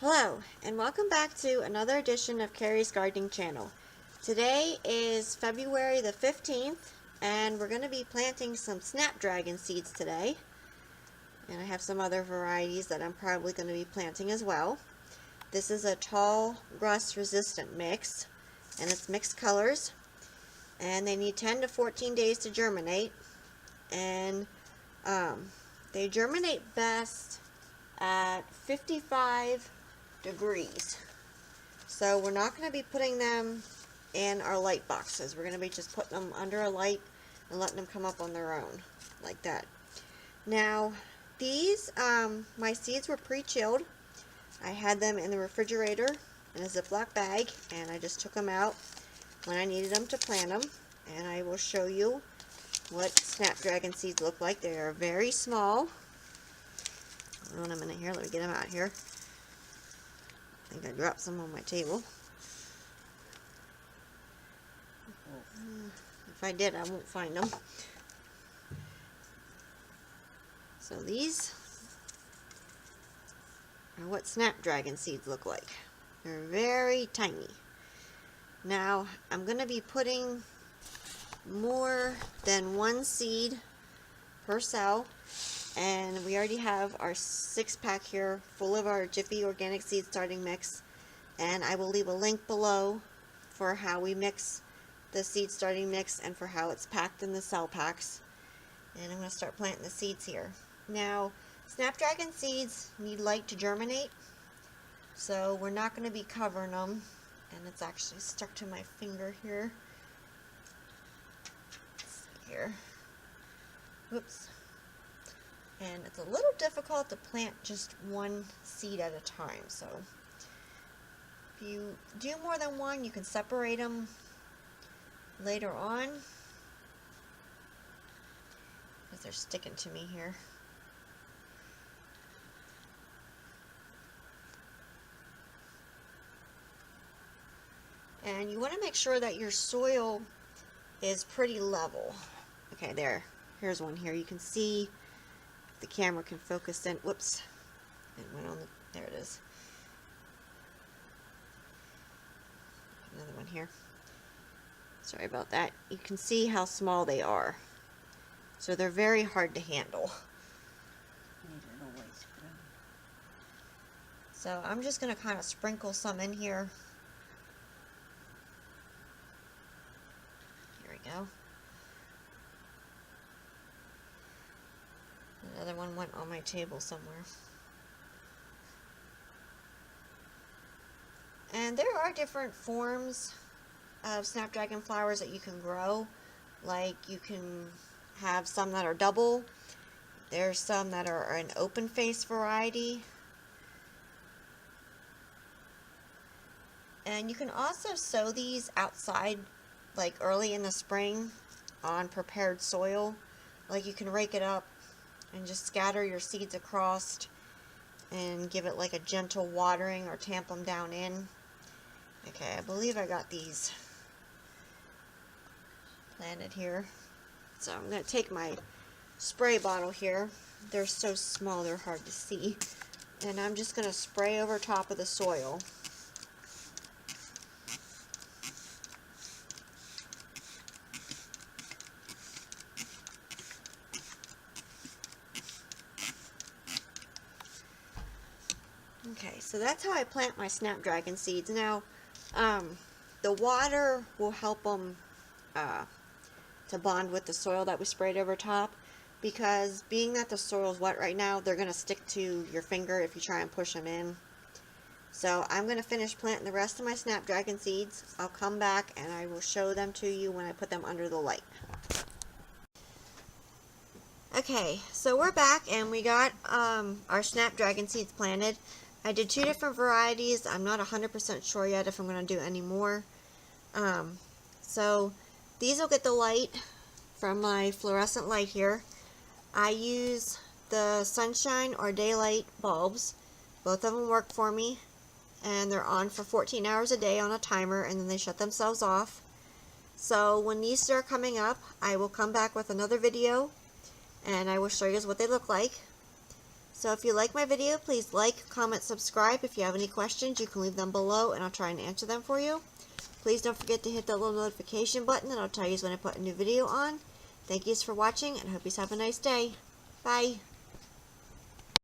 Hello, and welcome back to another edition of Carrie's Gardening Channel. Today is February the 15th, and we're going to be planting some snapdragon seeds today. And I have some other varieties that I'm probably going to be planting as well. This is a tall, rust-resistant mix, and it's mixed colors. And they need 10 to 14 days to germinate. And they germinate best at 55 degrees. So we're not going to be putting them in our light boxes. We're going to be just putting them under a light and letting them come up on their own like that. Now these my seeds were pre-chilled. I had them in the refrigerator in a Ziploc bag, and I just took them out when I needed them to plant them, and I will show you what snapdragon seeds look like. They are very small. Hold on a minute here, let me get them out here. I think I dropped some on my table. If I did, I won't find them. So these are what snapdragon seeds look like. They're very tiny. Now, I'm going to be putting more than one seed per cell. And we already have our 6-pack here full of our Jiffy Organic Seed Starting Mix. And I will leave a link below for how we mix the seed starting mix and for how it's packed in the cell packs. And I'm going to start planting the seeds here. Now, snapdragon seeds need light to germinate, so we're not going to be covering them. And it's actually stuck to my finger here. Let's see here. Whoops. And it's a little difficult to plant just one seed at a time, so if you do more than one, you can separate them later on, because they're sticking to me here. And you want to make sure that your soil is pretty level. Okay, here's one here. You can see, the camera can focus in. Whoops, it went on there it is. Another one here. Sorry about that. You can see how small they are. So they're very hard to handle. So I'm just going to kind of sprinkle some in here. Here we go. Another one went on my table somewhere. And there are different forms of snapdragon flowers that you can grow. Like, you can have some that are double. There's some that are an open face variety. And you can also sow these outside, like early in the spring, on prepared soil. Like, you can rake it up and just scatter your seeds across and give it like a gentle watering or tamp them down in. Okay, I believe I got these planted here. So I'm going to take my spray bottle here. They're so small they're hard to see. And I'm just going to spray over top of the soil. Okay, so that's how I plant my snapdragon seeds. Now, the water will help them to bond with the soil that we sprayed over top, because being that the soil is wet right now, they're going to stick to your finger if you try and push them in. So I'm going to finish planting the rest of my snapdragon seeds. I'll come back and I will show them to you when I put them under the light. Okay, so we're back and we got our snapdragon seeds planted. I did 2 different varieties. I'm not 100% sure yet if I'm going to do any more. So these will get the light from my fluorescent light here. I use the sunshine or daylight bulbs. Both of them work for me, and they're on for 14 hours a day on a timer, and then they shut themselves off. So when these start coming up, I will come back with another video and I will show you what they look like. So if you like my video, please like, comment, subscribe. If you have any questions, you can leave them below and I'll try and answer them for you. Please don't forget to hit that little notification button and I'll tell you when I put a new video on. Thank you for watching and I hope you have a nice day. Bye.